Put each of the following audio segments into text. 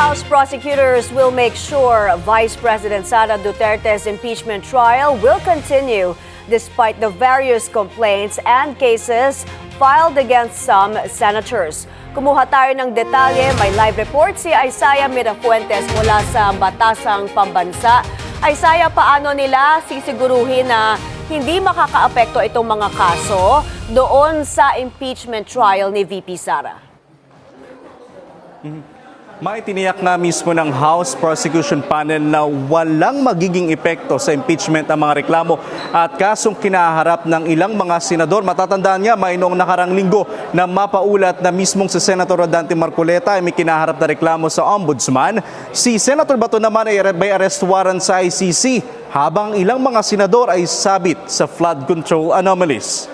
House prosecutors will make sure Vice President Sara Duterte's impeachment trial will continue despite the various complaints and cases filed against some senators. Kumuha tayo ng detalye, may live report si Isaiah Mirafuentes mula sa Batasang Pambansa. Isaiah, paano nila sisiguruhin na hindi makakaapekto itong mga kaso doon sa impeachment trial ni VP Sara? Maitiniyak nga mismo ng House Prosecution Panel na walang magiging epekto sa impeachment ang mga reklamo at kasong kinaharap ng ilang mga senador. Matatandaan niya, may noong nakarang linggo na mapaulat na mismong si Senator Rodante Marcoleta ay may kinaharap na reklamo sa Ombudsman. Si Senator Bato naman ay may arrest warrant sa ICC habang ilang mga senador ay sabit sa flood control anomalies.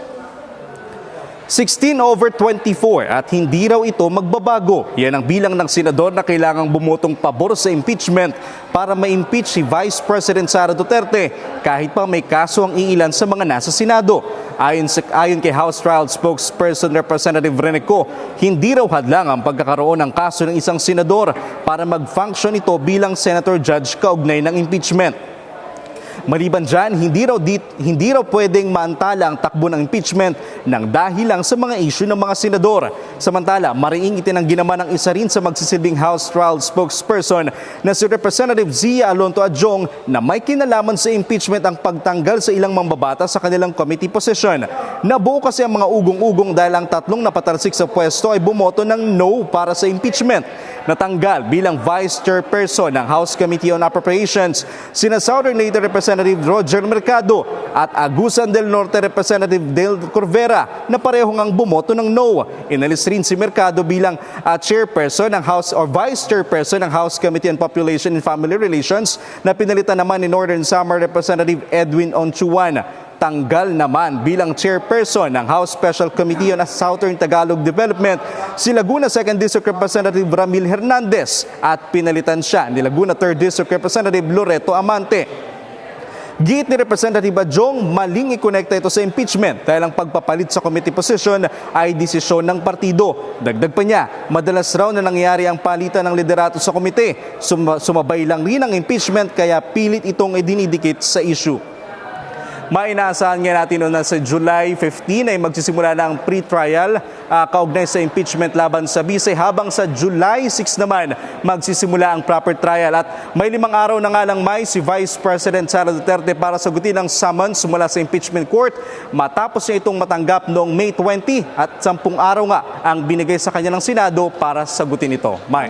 16/24 at hindi raw ito magbabago. Yan ang bilang ng senador na kailangang bumotong pabor sa impeachment para ma-impeach si Vice President Sara Duterte kahit pa may kaso ang iilan sa mga nasa Senado. Ayon kay House Trial Spokesperson Representative Reneco, hindi raw hadlang ang pagkakaroon ng kaso ng isang senador para mag-function ito bilang senator judge kaugnay ng impeachment. Maliban dyan, hindi raw pwedeng maantala ang takbo ng impeachment nang dahil lang sa mga issue ng mga senador. Samantala, mariing itinanggi naman ang isa rin sa magsisilbing House Trial Spokesperson na si Representative Zia Alonto Adjong na may kinalaman sa impeachment ang pagtanggal sa ilang mambabata sa kanilang committee position. Nabuo kasi ang mga ugong-ugong dahil ang tatlong napatalsik sa pwesto ay bumoto ng no para sa impeachment. Natanggal bilang Vice Chairperson ng House Committee on Appropriations sina Southern Leyte Representative Roger Mercado at Agusan del Norte Representative Del Corvera na parehong ang bumoto ng no. Inalis rin si Mercado bilang Chairperson ng House or Vice Chairperson ng House Committee on Population and Family Relations na pinalitan naman ni Northern Samar Representative Edwin Onchuan. Tanggal naman bilang chairperson ng House Special Committee on Southern Tagalog Development si Laguna 2nd District Representative Ramil Hernandez at pinalitan siya ni Laguna 3rd District Representative Loreto Amante. Giit ni Representative Adjong, maling ikonekta ito sa impeachment dahil ang pagpapalit sa committee position ay desisyon ng partido. Dagdag pa niya, madalas raw na nangyayari ang palitan ng liderato sa komite. Sumabay lang rin ang impeachment kaya pilit itong idinidikit sa issue. Mainaasahan nga natin na sa July 15 ay magsisimula na ang pre-trial kaugnay sa impeachment laban sa Vice habang sa July 6 naman magsisimula ang proper trial at may 5 araw na nga lang may si Vice President Sara Duterte para sagutin ang summons mula sa impeachment court matapos niya itong matanggap noong May 20 at 10 araw nga ang binigay sa kanya ng Senado para sagutin ito. May.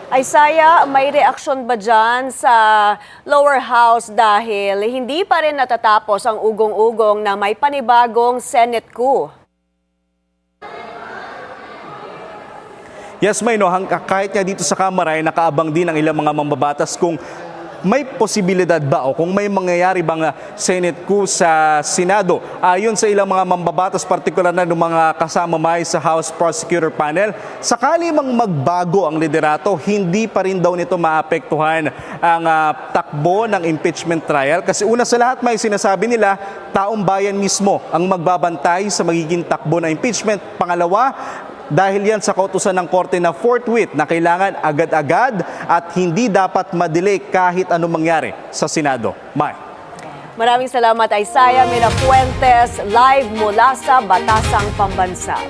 Isaiah, may reaksyon ba dyan sa lower house dahil hindi pa rin natatapos ang ugong-ugong na may panibagong Senate coup? Yes, may no, kahit nga dito sa Kamara ay nakaabang din ang ilang mga mambabatas kung may posibilidad ba o kung may mangyayari bang Senate coup sa Senado. Ayon sa ilang mga mambabatas, partikular na ng mga kasama may sa House Prosecutor Panel, sakali mang magbago ang liderato, hindi pa rin daw nito maapektuhan ang takbo ng impeachment trial. Kasi una sa lahat, may sinasabi nila, taong bayan mismo ang magbabantay sa magiging takbo ng impeachment. Pangalawa, dahil yan sa kautusan ng korte na forthwith na kailangan agad-agad at hindi dapat madelay kahit anong mangyari sa Senado. Maraming salamat, Isaiah Mirafuentes, live mula sa Batasang Pambansa.